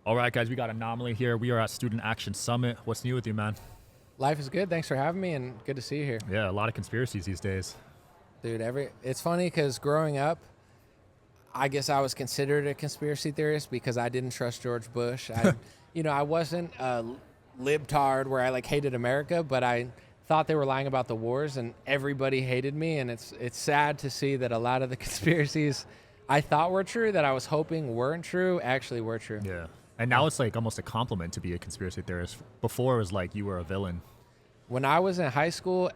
All right, guys, we got An0maly here. We are at Student Action Summit. What's new with you, man? Life is good. Thanks for having me, and good to see you here. Yeah, a lot of conspiracies these days. Dude, it's funny because growing up, I guess I was considered a conspiracy theorist because I didn't trust George Bush. I wasn't a libtard where I hated America, but I thought they were lying about the wars, and everybody hated me. And it's sad to see that a lot of the conspiracies I thought were true, that I was hoping weren't true, actually were true. Yeah. And now it's almost a compliment to be a conspiracy theorist. Before it was like you were a villain. When I was in high school,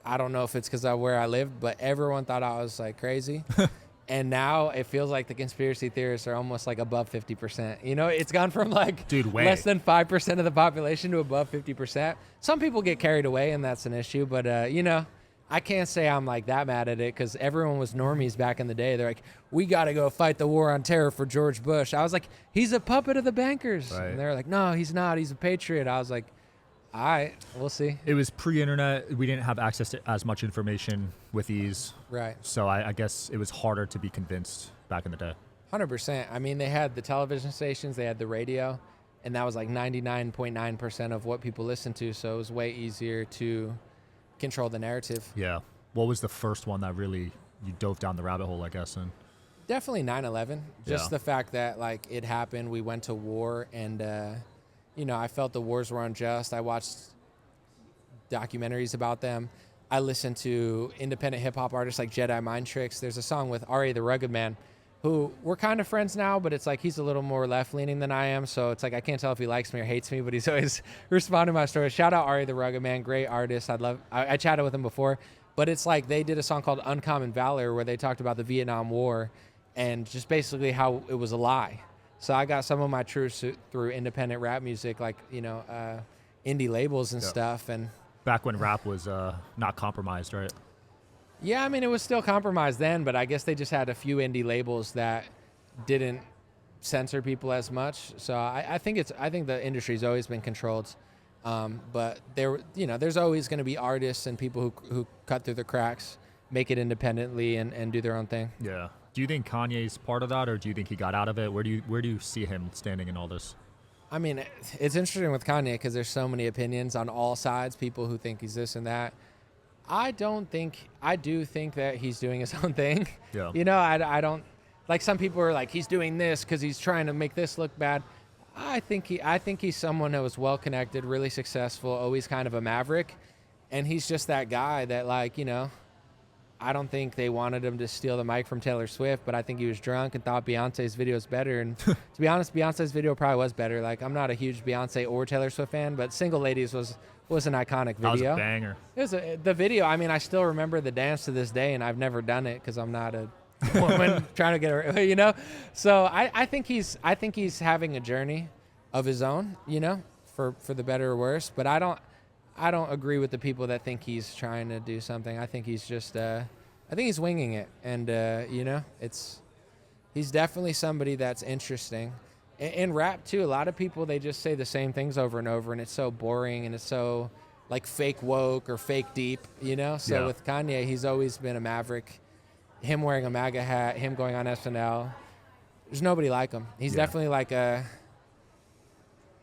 I don't know if it's because of where I lived, but everyone thought I was crazy. And now it feels like the conspiracy theorists are almost above 50%. It's gone from less than 5% of the population to above 50%. Some people get carried away, and that's an issue. But, I can't say I'm that mad at it because everyone was normies back in the day. They're like, we got to go fight the war on terror for George Bush. I was like, he's a puppet of the bankers. Right. And they're like, no, he's not. He's a patriot. I was like, all right, we'll see. It was pre-internet. We didn't have access to as much information with ease. Right. So I guess it was harder to be convinced back in the day. 100%. I mean, they had the television stations, they had the radio, and that was 99.9% of what people listened to. So it was way easier to control the narrative. Yeah. What was the first one that really you dove down the rabbit hole, I guess? And definitely 9/11. Just the fact that it happened, we went to war, and I felt the wars were unjust. I watched documentaries about them. I listened to independent hip hop artists like Jedi Mind Tricks. There's a song with Ari the Rugged Man, who we're kind of friends now, but it's he's a little more left-leaning than I am, so it's I can't tell if he likes me or hates me, but he's always responding to my stories. Shout out Ari the Rugged Man, great artist. I chatted with him before, but it's they did a song called Uncommon Valor where they talked about the Vietnam War and just basically how it was a lie. So I got some of my truths through independent rap music, indie labels and stuff. And back when rap was not compromised, right? Yeah, I mean, it was still compromised then, but I guess they just had a few indie labels that didn't censor people as much. So I think the industry's always been controlled, but there's always going to be artists and people who cut through the cracks, make it independently, and do their own thing. Yeah. Do you think Kanye's part of that, or do you think he got out of it? Where do you see him standing in all this? I mean, it's interesting with Kanye because there's so many opinions on all sides. People who think he's this and that. I do think that he's doing his own thing. Yeah. I don't some people are he's doing this because he's trying to make this look bad. I think he's someone that was well connected, really successful, always kind of a maverick, and he's just that guy that I don't think they wanted him to steal the mic from Taylor Swift, but I think he was drunk and thought Beyonce's video was better. And to be honest, Beyonce's video probably was better. I'm not a huge Beyonce or Taylor Swift fan, but Single Ladies was an iconic video. That was a banger. The video, I mean, I still remember the dance to this day, and I've never done it because I'm not a woman trying to get her, So I think he's having a journey of his own, for the better or worse. But I don't agree with the people that think he's trying to do something. I think he's just, I think he's winging it. And, he's definitely somebody that's interesting. In rap, too, a lot of people, they just say the same things over and over, and it's so boring, and it's so, fake woke or fake deep, So with Kanye, he's always been a maverick. Him wearing a MAGA hat, him going on SNL. There's nobody like him. He's definitely a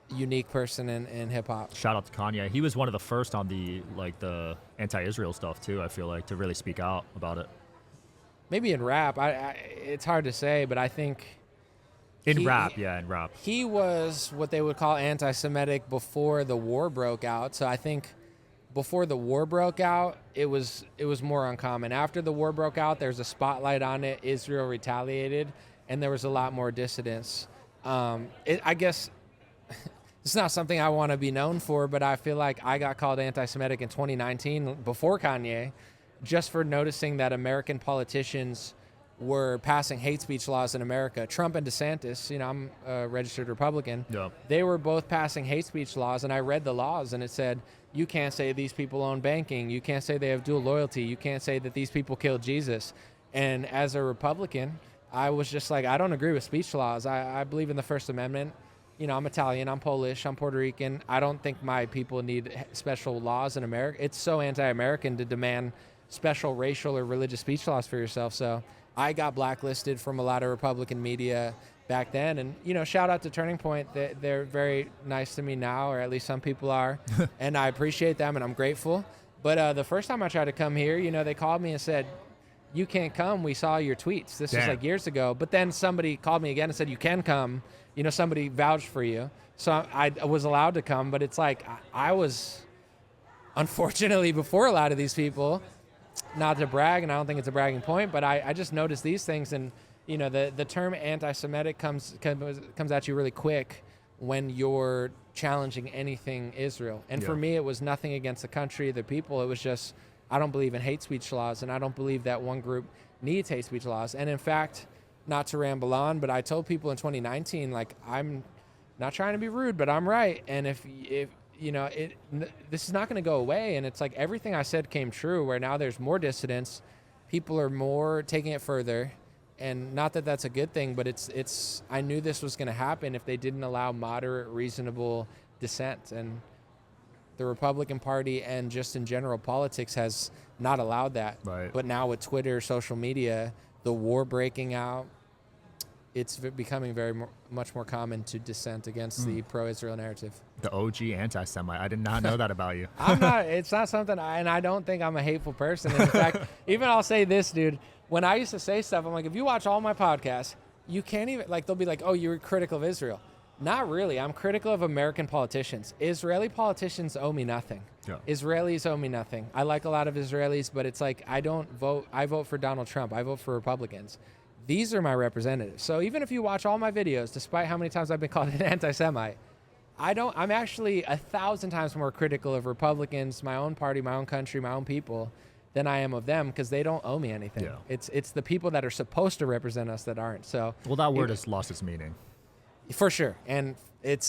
unique person in hip hop. Shout out to Kanye. He was one of the first on the anti-Israel stuff too. I feel to really speak out about it. Maybe in rap, it's hard to say, but I think in rap. He was what they would call anti-Semitic before the war broke out. So I think before the war broke out, it was more uncommon. After the war broke out, there's a spotlight on it. Israel retaliated, and there was a lot more dissidence. I guess. It's not something I want to be known for, but I feel like I got called anti-Semitic in 2019 before Kanye, just for noticing that American politicians were passing hate speech laws in America. Trump and DeSantis, I'm a registered Republican. Yeah. They were both passing hate speech laws, and I read the laws, and it said, you can't say these people own banking. You can't say they have dual loyalty. You can't say that these people killed Jesus. And as a Republican, I was just I don't agree with speech laws. I believe in the First Amendment. I'm Italian, I'm Polish, I'm Puerto Rican. I don't think my people need special laws in America. It's so anti-American to demand special racial or religious speech laws for yourself. So I got blacklisted from a lot of Republican media, back then. And, shout out to Turning Point. They're very nice to me now, or at least some people are. And I appreciate them and I'm grateful. But the first time I tried to come here, they called me and said, you can't come. We saw your tweets. This was like years ago. But then somebody called me again and said, you can come. Somebody vouched for you. So I was allowed to come. But it's like I was, unfortunately, before a lot of these people, not to brag, and I don't think it's a bragging point, but I just noticed these things. And, the term anti-Semitic comes at you really quick when you're challenging anything Israel. And for me, it was nothing against the country, the people. It was just, I don't believe in hate speech laws, and I don't believe that one group needs hate speech laws. And in fact, not to ramble on, but I told people in 2019, like, I'm not trying to be rude, but I'm right. And if this is not going to go away. And it's like everything I said came true, where now there's more dissidents. People are more taking it further. And not that that's a good thing, but it's I knew this was going to happen if they didn't allow moderate, reasonable dissent. And the Republican Party and just in general politics has not allowed that. Right. But now with Twitter, social media, the war breaking out, it's becoming much more common to dissent against the pro-Israel narrative. The OG anti-Semite. I did not know that about you. It's not something, and I don't think I'm a hateful person. And in fact, even I'll say this, dude. When I used to say stuff, I'm like, if you watch all my podcasts, you can't even, they'll be like, oh, you're critical of Israel. Not really. I'm critical of American politicians. Israeli politicians owe me nothing. Yeah. Israelis owe me nothing. I like a lot of Israelis, but it's like, I don't vote. I vote for Donald Trump. I vote for Republicans. These are my representatives. So even if you watch all my videos, despite how many times I've been called an anti-Semite, I'm actually 1,000 times more critical of Republicans, my own party, my own country, my own people, than I am of them, because they don't owe me anything. Yeah. It's the people that are supposed to represent us that aren't. So well, that word has lost its meaning. For sure. And it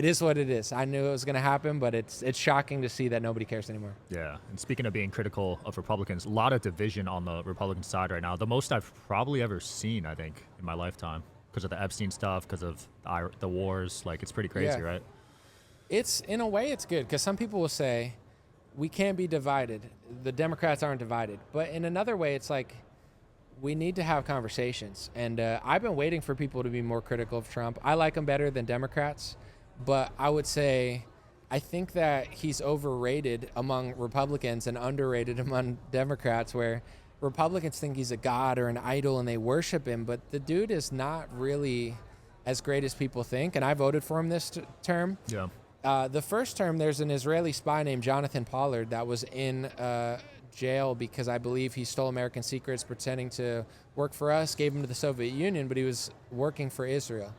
is what it is. I knew it was going to happen, but it's shocking to see that nobody cares anymore. Yeah. And speaking of being critical of Republicans, a lot of division on the Republican side right now. The most I've probably ever seen, I think, in my lifetime, because of the Epstein stuff, because of the wars. Like, it's pretty crazy, right? It's, in a way, it's good, because some people will say, we can't be divided. The Democrats aren't divided. But in another way, it's like, we need to have conversations. And I've been waiting for people to be more critical of Trump. I like him better than Democrats. But I would say, I think that he's overrated among Republicans and underrated among Democrats, where Republicans think he's a god or an idol and they worship him. But the dude is not really as great as people think. And I voted for him this term. Yeah. The first term, there's an Israeli spy named Jonathan Pollard that was in jail because I believe he stole American secrets pretending to work for us, gave them to the Soviet Union, but he was working for Israel.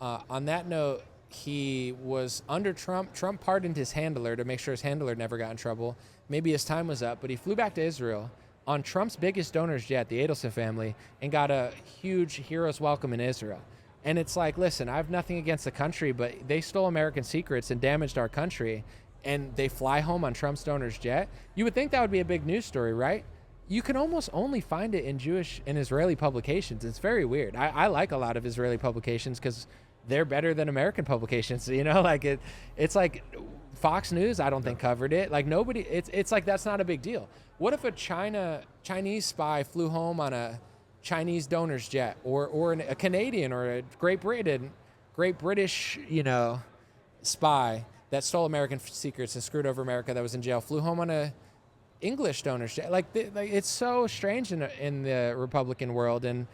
On that note, he was under Trump. Trump pardoned his handler to make sure his handler never got in trouble. Maybe his time was up, but he flew back to Israel on Trump's biggest donor's jet, the Adelson family, and got a huge hero's welcome in Israel. And it's like, listen, I have nothing against the country, but they stole American secrets and damaged our country, and they fly home on Trump's donor's jet. You would think that would be a big news story, right? You can almost only find it in Jewish and Israeli publications. It's very weird. I like a lot of Israeli publications because they're better than American publications. It's like Fox News, I don't think covered it. Like nobody, it's like that's not a big deal. What if a Chinese spy flew home on a Chinese donor's jet, or a Canadian or a Great British, spy that stole American secrets and screwed over America, that was in jail, flew home on a English donor's jet? Like it's so strange in the Republican world. And,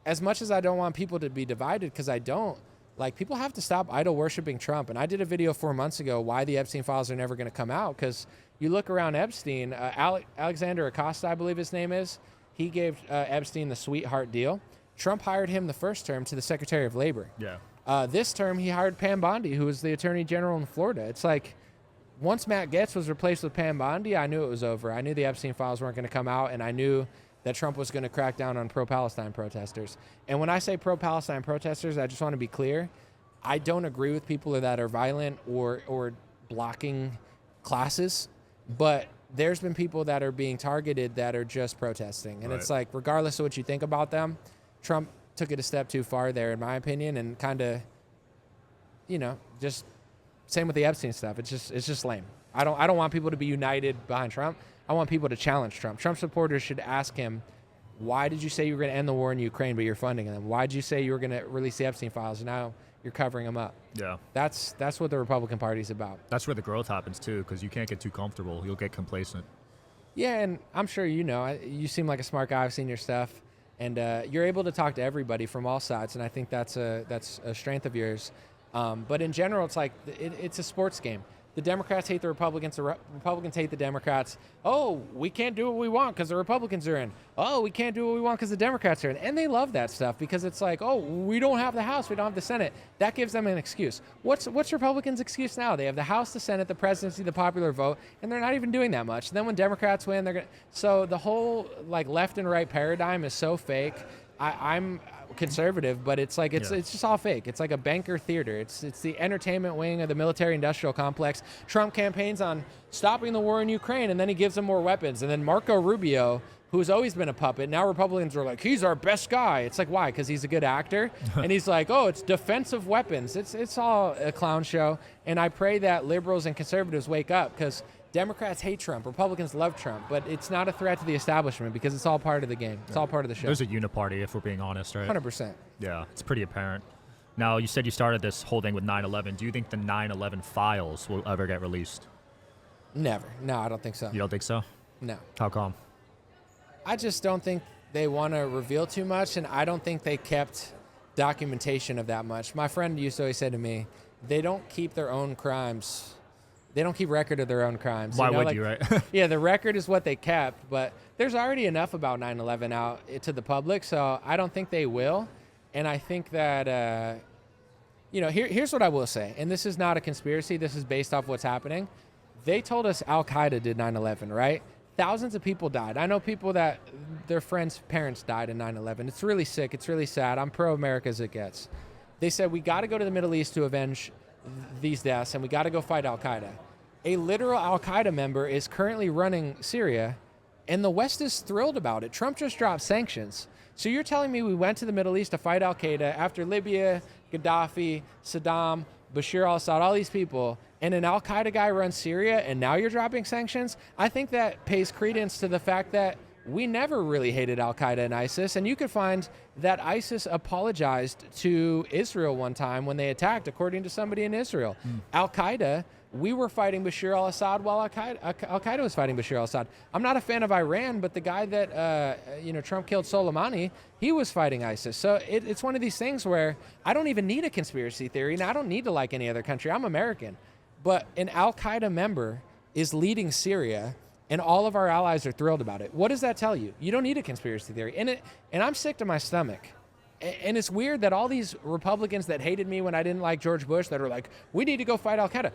as much as I don't want people to be divided, because I don't, like, people have to stop idol worshiping Trump. And I did a video 4 months ago why the Epstein files are never going to come out, because you look around Epstein, Alexander Acosta, I believe his name is, he gave Epstein the sweetheart deal. Trump hired him the first term to the Secretary of Labor. Yeah. This term, he hired Pam Bondi, who was the Attorney General in Florida. It's like, once Matt Gaetz was replaced with Pam Bondi, I knew it was over. I knew the Epstein files weren't going to come out, and I knew that Trump was going to crack down on pro-Palestine protesters. And when I say pro-Palestine protesters, I just want to be clear. I don't agree with people that are violent or blocking classes, but there's been people that are being targeted that are just protesting. And It's like, regardless of what you think about them, Trump took it a step too far there, in my opinion, and kind of, just same with the Epstein stuff. It's just lame. I don't want people to be united behind Trump. I want people to challenge Trump. Trump supporters should ask him, Why did you say you were going to end the war in Ukraine, but you're funding them? Why did you say you were going to release the Epstein files, and now you're covering them up? Yeah. That's what the Republican Party's about. That's where the growth happens, too, because you can't get too comfortable. You'll get complacent. Yeah, and I'm sure you seem like a smart guy. I've seen your stuff, and you're able to talk to everybody from all sides, and I think that's a strength of yours. But in general, it's like it's a sports game. The Democrats hate the Republicans. The Republicans hate the Democrats. Oh, we can't do what we want because the Republicans are in. Oh, we can't do what we want because the Democrats are in. And they love that stuff because it's like, oh, we don't have the House. We don't have the Senate. That gives them an excuse. What's Republicans' excuse now? They have the House, the Senate, the presidency, the popular vote, and they're not even doing that much. And then when Democrats win, they're going to... So the whole like left and right paradigm is so fake. I'm conservative, but it's like it's just all fake. It's like a banker theater. It's the entertainment wing of the military-industrial complex. Trump campaigns on stopping the war in Ukraine, and then he gives them more weapons. And then Marco Rubio, who's always been a puppet, now Republicans are like, he's our best guy. It's like, why? Because he's a good actor. And he's like, oh, it's defensive weapons. It's all a clown show. And I pray that liberals and conservatives wake up, because Democrats hate Trump. Republicans love Trump. But it's not a threat to the establishment because it's all part of the game. It's all part of the show. There's a uniparty, if we're being honest, right? 100%. Yeah, it's pretty apparent. Now, you said you started this whole thing with 9/11. Do you think the 9/11 files will ever get released? Never. No, I don't think so. You don't think so? No. How come? I just don't think they want to reveal too much, and I don't think they kept documentation of that much. My friend used to always say to me, they don't keep their own crimes. They don't keep record of their own crimes. Why would you, right? Yeah, the record is what they kept, but there's already enough about 9/11 out to the public, so I don't think they will. And I think that, here's what I will say, and this is not a conspiracy. This is based off what's happening. They told us Al-Qaeda did 9/11, right? Thousands of people died. I know people that their friends' parents died in 9/11. It's really sick. It's really sad. I'm pro-America as it gets. They said, we got to go to the Middle East to avenge these deaths, and we got to go fight Al-Qaeda. A literal Al-Qaeda member is currently running Syria, and the West is thrilled about it. Trump just dropped sanctions. So you're telling me we went to the Middle East to fight Al-Qaeda after Libya, Gaddafi, Saddam, Bashir al-Assad, all these people, and an Al-Qaeda guy runs Syria, and now you're dropping sanctions? I think that pays credence to the fact that we never really hated Al-Qaeda and ISIS, and you could find that ISIS apologized to Israel one time when they attacked, according to somebody in Israel. Al-Qaeda, we were fighting Bashir al-Assad while Al-Qaeda was fighting Bashir al-Assad. I'm not a fan of Iran, but the guy that Trump killed, Soleimani, he was fighting ISIS. So it's one of these things where I don't even need a conspiracy theory, and I don't need to like any other country. I'm American. But an Al-Qaeda member is leading Syria, and all of our allies are thrilled about it. What does that tell you? You don't need a conspiracy theory. And I'm sick to my stomach. And it's weird that all these Republicans that hated me when I didn't like George Bush, that are like, we need to go fight Al-Qaeda.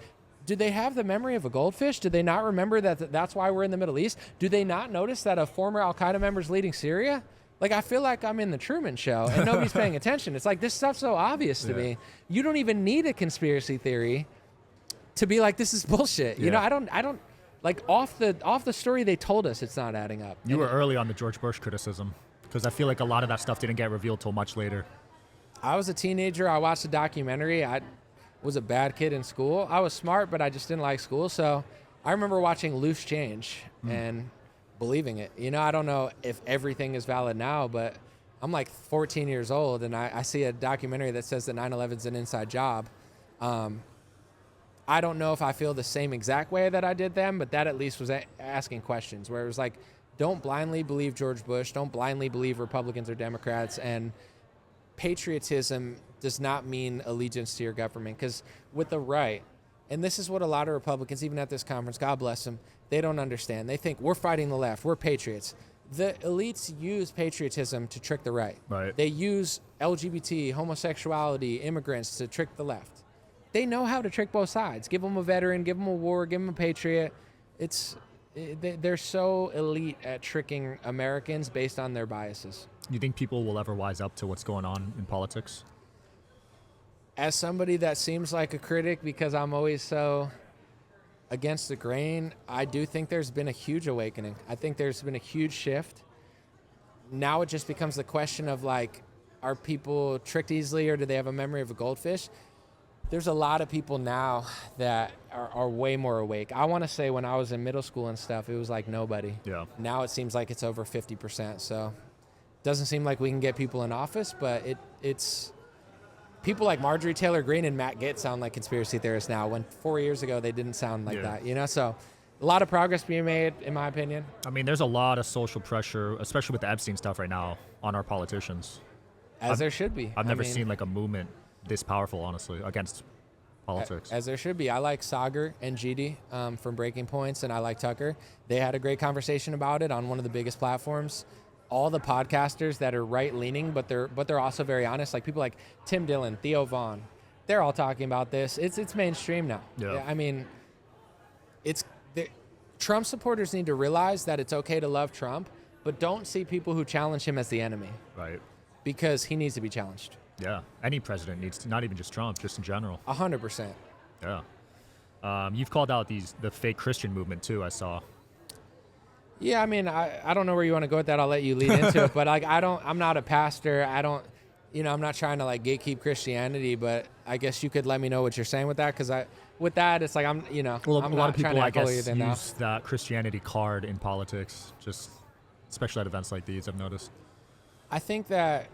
Do they have the memory of a goldfish? Do they not remember that that's why we're in the Middle East? Do they not notice that a former Al-Qaeda member is leading Syria? Like, I feel like I'm in the Truman Show and nobody's paying attention. It's like, this stuff's so obvious to me. You don't even need a conspiracy theory to be like, this is bullshit. You know, I don't like off the story they told us, it's not adding up. You were early on the George Bush criticism, because I feel like a lot of that stuff didn't get revealed till much later. I was a teenager. I watched a documentary. I was a bad kid in school. I was smart, but I just didn't like school. So I remember watching Loose Change and believing it. You know, I don't know if everything is valid now, but I'm like 14 years old, and I see a documentary that says that 9/11 is an inside job. I don't know if I feel the same exact way that I did then, but that at least was asking questions, where it was like, don't blindly believe George Bush, don't blindly believe Republicans or Democrats, and patriotism does not mean allegiance to your government. Because with the right, and this is what a lot of Republicans, even at this conference, God bless them, they don't understand. They think we're fighting the left, we're patriots. The elites use patriotism to trick the right. They use LGBT, homosexuality, immigrants to trick the left. They know how to trick both sides. Give them a veteran, give them a war, give them a patriot. They're so elite at tricking Americans based on their biases. You think people will ever wise up to what's going on in politics? As somebody that seems like a critic because I'm always so against the grain, I do think there's been a huge awakening. I think there's been a huge shift. Now it just becomes the question of, like, are people tricked easily, or do they have a memory of a goldfish? There's a lot of people now that are way more awake. I want to say when I was in middle school and stuff, it was like nobody. Yeah. Now it seems like it's over 50%. So Doesn't seem like we can get people in office, but it's people like Marjorie Taylor Greene and Matt Gaetz sound like conspiracy theorists now, when 4 years ago they didn't sound like that, you know? So a lot of progress being made, in my opinion. I mean, there's a lot of social pressure, especially with the Epstein stuff right now, on our politicians. There should be. I've never seen like a movement this powerful, honestly, against politics. As there should be. I like Sagar and GD from Breaking Points, and I like Tucker. They had a great conversation about it on one of the biggest platforms. All the podcasters that are right-leaning, but they're also very honest, like people like Tim Dillon, Theo Vaughn, they're all talking about this. It's mainstream now. Yeah. I mean, Trump supporters need to realize that it's okay to love Trump, but don't see people who challenge him as the enemy. Right. Because he needs to be challenged. Yeah. Any president needs to, not even just Trump, just in general. 100%. Yeah. You've called out the fake Christian movement too, I saw. Yeah, I mean, I don't know where you want to go with that. I'll let you lead into it. But like, I'm not a pastor. I'm not trying to like gatekeep Christianity, but I guess you could let me know what you're saying with that. Cause with that, it's like, I'm a lot not of people, trying to I guess, use now. that Christianity card in politics, just especially at events like these, I've noticed. I think that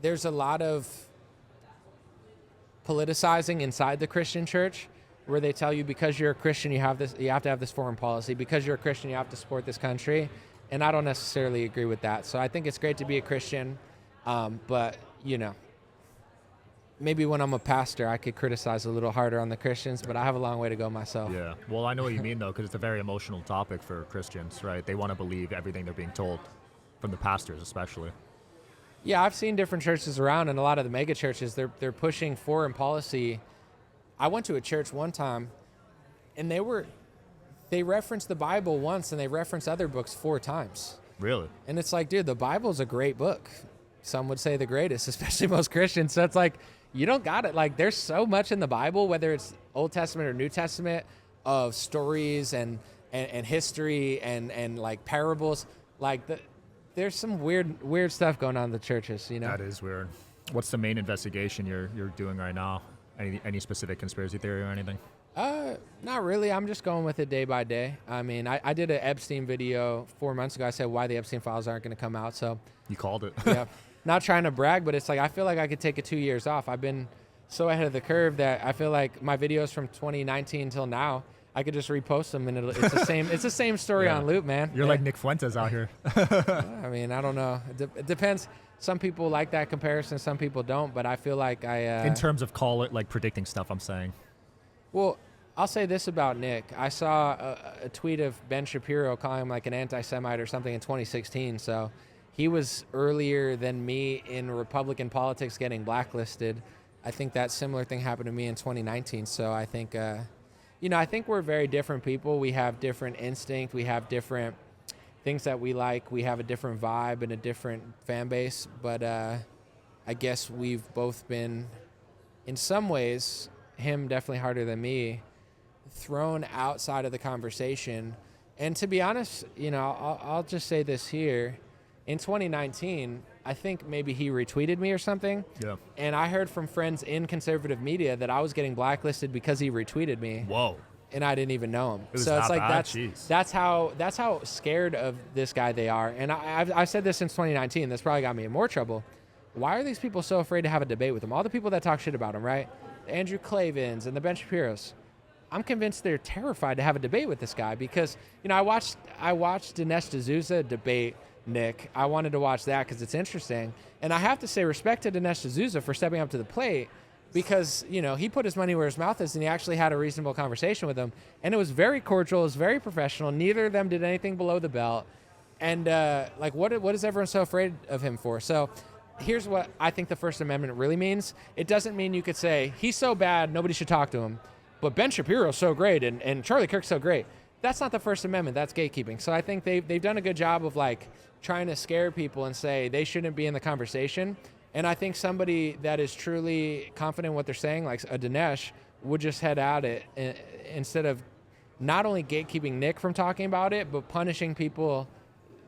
there's a lot of politicizing inside the Christian church, where they tell you because you're a Christian, you have to have this foreign policy. Because you're a Christian, you have to support this country. And I don't necessarily agree with that. So I think it's great to be a Christian, but maybe when I'm a pastor, I could criticize a little harder on the Christians, but I have a long way to go myself. Yeah. Well, I know what you mean though, because it's a very emotional topic for Christians, right? They want to believe everything they're being told, from the pastors especially. Yeah, I've seen different churches around, and a lot of the mega churches, they're pushing foreign policy. I went to a church one time, and they referenced the Bible once, and they referenced other books 4 times. Really? And it's like, dude, the Bible's a great book. Some would say the greatest, especially most Christians. So it's like, you don't got it. Like, there's so much in the Bible, whether it's Old Testament or New Testament, of stories and history and like parables. Like, there's some weird stuff going on in the churches, you know? That is weird. What's the main investigation you're doing right now? Any specific conspiracy theory or anything? Not really. I'm just going with it day by day. I mean, I did an Epstein video 4 months ago. I said why the Epstein files aren't going to come out. So you called it. Yeah. Not trying to brag, but it's like I feel like I could take it 2 years off. I've been so ahead of the curve that I feel like my videos from 2019 until now, I could just repost them and it's the same. It's the same story on loop, man. You're like Nick Fuentes out here. I mean, I don't know. It depends. Some people like that comparison. Some people don't. But I feel like in terms of like predicting stuff, I'm saying. Well, I'll say this about Nick. I saw a tweet of Ben Shapiro calling him like an anti-Semite or something in 2016. So he was earlier than me in Republican politics getting blacklisted. I think that similar thing happened to me in 2019. So I think, I think we're very different people. We have different instinct. We have different things that we like. We have a different vibe and a different fan base. But I guess we've both been, in some ways, him definitely harder than me, thrown outside of the conversation. And to be honest, I'll just say this here. In 2019, I think maybe he retweeted me or something. Yeah. And I heard from friends in conservative media that I was getting blacklisted because he retweeted me. Whoa. And I didn't even know him. It was so it's like bad? that's how scared of this guy they are. And I've said this since 2019. This probably got me in more trouble. Why are these people so afraid to have a debate with him? All the people that talk shit about him, right? The Andrew Clavins and the Ben Shapiros. I'm convinced they're terrified to have a debate with this guy because I watched Dinesh D'Souza debate Nick. I wanted to watch that because it's interesting. And I have to say respect to Dinesh D'Souza for stepping up to the plate because, he put his money where his mouth is and he actually had a reasonable conversation with him. And it was very cordial. It was very professional. Neither of them did anything below the belt. And, what is everyone so afraid of him for? So here's what I think the First Amendment really means. It doesn't mean you could say, he's so bad, nobody should talk to him. But Ben Shapiro's so great and Charlie Kirk's so great. That's not the First Amendment. That's gatekeeping. So I think they've done a good job of trying to scare people and say they shouldn't be in the conversation. And I think somebody that is truly confident in what they're saying, like a Dinesh, would just head at it instead of not only gatekeeping Nick from talking about it, but punishing people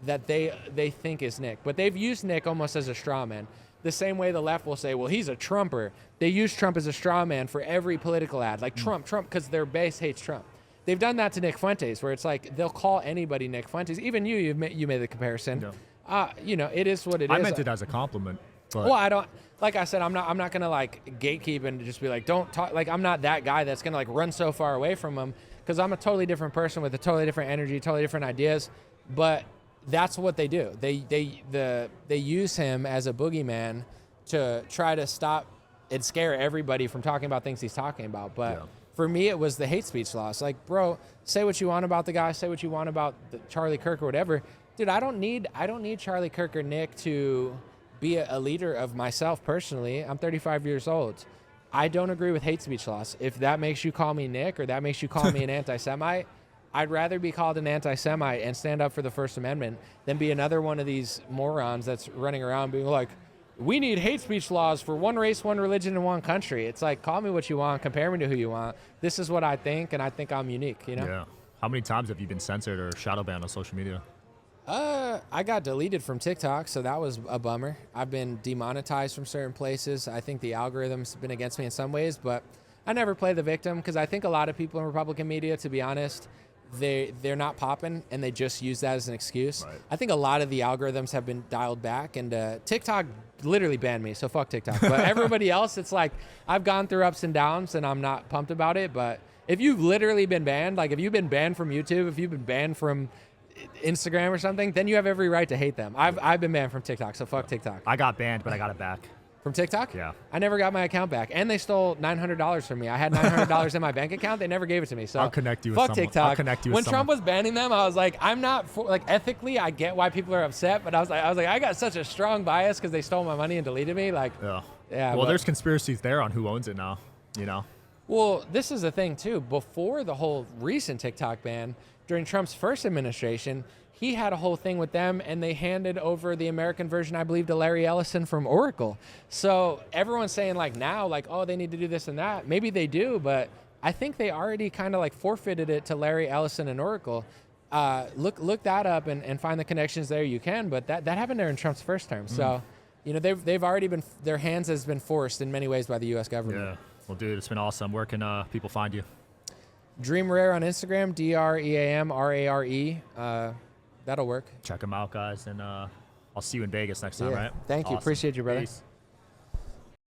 that they think is Nick. But they've used Nick almost as a straw man. The same way the left will say, well, he's a Trumper. They use Trump as a straw man for every political ad. Like Trump, because their base hates Trump. They've done that to Nick Fuentes, where it's like they'll call anybody Nick Fuentes. Even you made the comparison. It is what it is. I meant it as a compliment. But Well, I don't. Like I said, I'm not gonna like gatekeep and just be like, don't talk. Like I'm not that guy that's gonna like run so far away from them, because I'm a totally different person with a totally different energy, totally different ideas. But that's what they do. They use him as a boogeyman to try to stop and scare everybody from talking about things he's talking about. But for me, it was the hate speech laws. Like, bro, say what you want about the guy, say what you want about Charlie Kirk or whatever. Dude, I don't need Charlie Kirk or Nick to be a leader of myself personally. I'm 35 years old. I don't agree with hate speech laws. If that makes you call me Nick or that makes you call me an anti-Semite, I'd rather be called an anti-Semite and stand up for the First Amendment than be another one of these morons that's running around being like, we need hate speech laws for one race, one religion, and one country. It's like, call me what you want, compare me to who you want. This is what I think, and I think I'm unique, Yeah. How many times have you been censored or shadow banned on social media? I got deleted from TikTok, so that was a bummer. I've been demonetized from certain places. I think the algorithm's been against me in some ways, but I never play the victim, because I think a lot of people in Republican media, to be honest, they're not popping, and they just use that as an excuse. Right. I think a lot of the algorithms have been dialed back, and TikTok literally banned me, so fuck TikTok. But everybody else, it's like I've gone through ups and downs, and I'm not pumped about it. But if you've literally been banned, like if you've been banned from YouTube, if you've been banned from Instagram or something, then you have every right to hate them. I've been banned from TikTok, so fuck TikTok. I got banned, but I got it back. From TikTok? Yeah. I never got my account back, and they stole $900 from me. I had $900 in my bank account. They never gave it to me. So I'll connect you with fuck someone. TikTok. I'll connect you with when someone. Trump was banning them, I was like, I'm not for, like, ethically, I get why people are upset, but I was like, I got such a strong bias because they stole my money and deleted me. Like, yeah. Well, there's conspiracies there on who owns it now. You know. Well, this is the thing too. Before the whole recent TikTok ban, during Trump's first administration, he had a whole thing with them, and they handed over the American version, I believe, to Larry Ellison from Oracle. So everyone's saying like now, like, oh, they need to do this and that. Maybe they do, but I think they already kind of like forfeited it to Larry Ellison and Oracle. Look that up and find the connections there you can. But that happened there in Trump's first term. So, they've already been, their hands has been forced in many ways by the U.S. government. Yeah. Well, dude, it's been awesome. Where can people find you? Dream Rare on Instagram, DreamRare. That'll work. Check them out, guys, and I'll see you in Vegas next time, right? Thank you. Awesome. Appreciate you, brother. Peace.